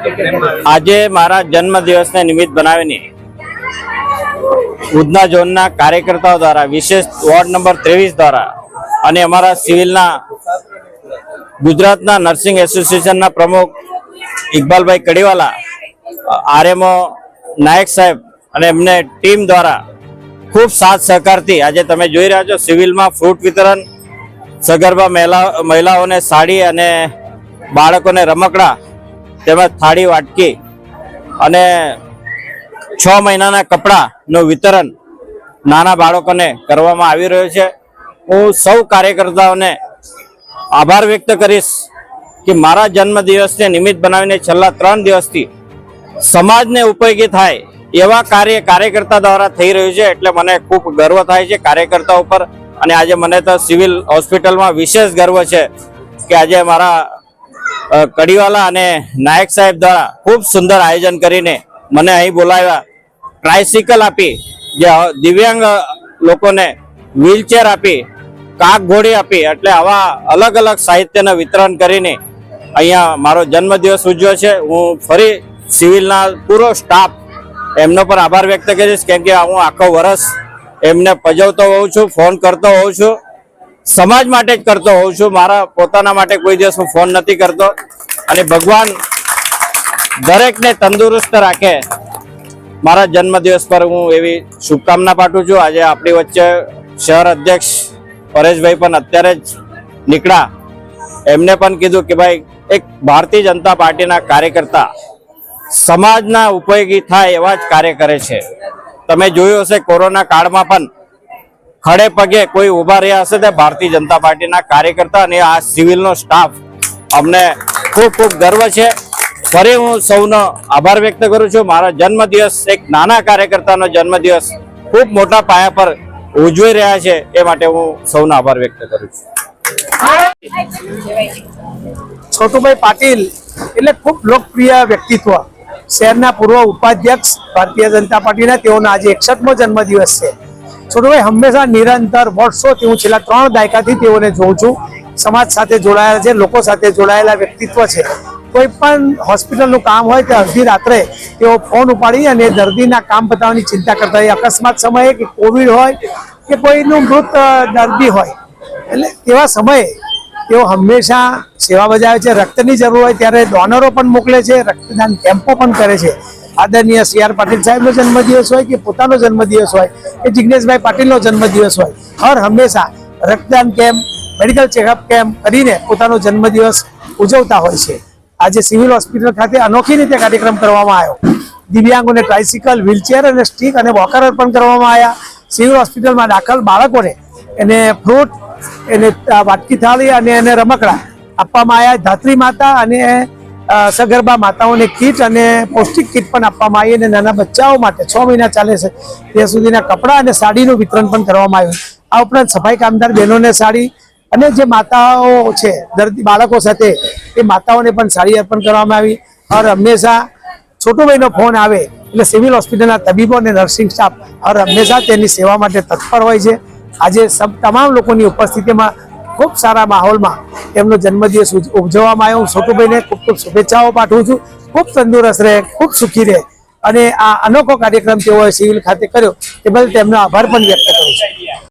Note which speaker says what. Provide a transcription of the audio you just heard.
Speaker 1: આજે મારા જન્મદિવસને નિમિત્ત બનાવીને ઉધના ઝોનના કાર્યકર્તાઓ દ્વારા વિશેષ વોર્ડ નંબર 23 દ્વારા અને અમારા સિવિલના ગુજરાતના નર્સિંગ એસોસિએશનના પ્રમુખ ઇકબાલભાઈ કડીવાલા, આરએમઓ નાયક સાહેબ અને એમને ટીમ દ્વારા ખૂબ સાથ સહકારથી આજે તમે જોઈ રહ્યા છો સિવિલમાં ફ્રૂટ વિતરણ, સગર્ભા મહિલાઓને સાડી અને બાળકોને રમકડા તેમજ થાળી વાટકી અને 6 મહિનાના કપડાનું વિતરણ નાના બાળકોને કરવામાં આવી રહ્યું છે। હું સૌ કાર્યકર્તાઓને આભાર વ્યક્ત કરીશ કે મારા જન્મદિવસને નિમિત્ત બનાવીને છેલ્લા 3 દિવસથી સમાજને ઉપયોગી થાય એવા કાર્યકર્તા દ્વારા થઈ રહ્યું છે, એટલે મને ખૂબ ગર્વ થાય છે કાર્યકર્તા ઉપર। અને આજે મને તો સિવિલ હોસ્પિટલમાં વિશેષ ગર્વ છે કે આજે મારા કડીવાલા અને નાયક સાહેબ દ્વારા ખૂબ સુંદર આયોજન કરીને મને અહીં બોલાવ્યા, ટ્રાયસિકલ આપી, જે દિવ્યાંગ લોકોને વ્હીલચેર આપી, કાક ઘોડી આપી, એટલે આવા અલગ અલગ સાહિત્યનું વિતરણ કરીને અહીંયા મારો જન્મદિવસ ઉજવ્યો છે। હું ફરી સિવિલના પૂરો સ્ટાફ એમનો પણ આભાર વ્યક્ત કરીશ, કેમ કે હું આખો વર્ષ એમને પજવતો હોઉં છું, ફોન કરતો હોઉં છું, સમાજ માટે જ કરતો હોઉં છું, મારા પોતાના માટે કોઈ દિવસ હું ફોન નથી કરતો। અને ભગવાન દરેકને તંદુરસ્ત રાખે, મારા જન્મદિવસ પર હું એવી શુભકામના પાઠવું છું। આજે આપણી વચ્ચે શહેર અધ્યક્ષ પરેશભાઈ પણ અત્યારે જ નીકળ્યા, એમને પણ કીધું કે ભાઈ એક ભારતીય જનતા પાર્ટીના કાર્યકર્તા સમાજના ઉપયોગી થાય એવા જ કાર્ય કરે છે। તમે જોયું હશે કોરોના કાળમાં પણ ખડે પગે કોઈ ઊભા રહ્યા હશે તે ભારતીય જનતા પાર્ટીના કાર્યકર્તા અને આ સિવિલનો સ્ટાફ, અમને ખૂબ ખૂબ ગર્વ છે। ફરી હું સૌનો આભાર વ્યક્ત કરું છું। મારા જન્મદિવસ, એક નાના કાર્યકર્તાનો જન્મદિવસ ખૂબ મોટા પાયા પર ઉજવી રહ્યા છે, એ માટે હું સૌનો આભાર વ્યક્ત કરું છું।
Speaker 2: છોટુભાઈ પાટીલ એટલે ખૂબ લોકપ્રિય વ્યક્તિત્વ, શહેરના પૂર્વ ઉપાધ્યક્ષ ભારતીય જનતા પાર્ટીના, તેઓનો આજે 61મો જન્મદિવસ છે। છોટુભાઈ હંમેશા નિરંતર વર્ષોથી, હું છેલ્લા 3 દાયકાથી તેઓને જોઉં છું, સમાજ સાથે જોડાયેલા છે, લોકો સાથે જોડાયેલા વ્યક્તિત્વ છે। કોઈ પણ હોસ્પિટલનું કામ હોય તો અડધી રાત્રે તેઓ ફોન ઉપાડી અને દર્દીના કામ બતાવવાની ચિંતા કરતા હોય, અકસ્માત સમયે કે કોવિડ હોય કે કોઈનું મૃત દર્દી હોય, એટલે તેવા સમયે તેઓ હંમેશા સેવા બજાવે છે। રક્તની જરૂર હોય ત્યારે ડોનરો પણ મોકલે છે, રક્તદાન કેમ્પો પણ કરે છે। આદરણીય CR પાટીલ સાહેબનો જન્મદિવસ હોય કે પોતાનો જન્મદિવસ હોય કે જિગ્નેશભાઈ પાટીલનો જન્મદિવસ હોય, હર હંમેશા રક્તદાન કેમ્પ, મેડિકલ ચેકઅપ કેમ્પ કરીને પોતાનો જન્મદિવસ ઉજવતા હોય છે। આજે સિવિલ હોસ્પિટલ ખાતે અનોખી રીતે કાર્યક્રમ કરવામાં આવ્યો, દિવ્યાંગોને ટ્રાયસિકલ, વ્હીલચેર અને સ્ટીક અને વોકર અર્પણ કરવામાં આવ્યા। સિવિલ હોસ્પિટલમાં દાખલ બાળકોને એને ફ્રૂટ, એને વાટકી થાળી અને એને રમકડા આપવામાં આવ્યા। ધાત્રી માતા અને સગર્ભા માતાઓને કીટ અને પૌષ્ટિક કીટ પણ આપવામાં આવી, અને નાના બચ્ચાઓ માટે 6 મહિના ચાલે છે ત્યાં સુધીના કપડાં અને સાડીનું વિતરણ પણ કરવામાં આવ્યું। આ ઉપરાંત સફાઈ કામદાર બહેનોને સાડી અને જે માતાઓ છે દર્દી બાળકો સાથે, એ માતાઓને પણ સાડી અર્પણ કરવામાં આવી। હર હંમેશા છોટુભાઈનો ફોન આવે એટલે સિવિલ હોસ્પિટલના તબીબો અને નર્સિંગ સ્ટાફ હર હંમેશા તેની સેવા માટે તત્પર હોય છે। આજે તમામ લોકોની ઉપસ્થિતિમાં ખૂબ સારા માહોલમાં એમનો જન્મદિવસ ઉજવવામાં આવ્યો। હું છોટુભાઈને ખૂબ ખૂબ શુભેચ્છાઓ પાઠવું છું, ખૂબ તંદુરસ્ત રહે, ખૂબ સુખી રહે, અને આ અનોખો કાર્યક્રમ તેઓએ સિવિલ ખાતે કર્યો તે બદલ તેમનો આભાર પણ વ્યક્ત કરું છું।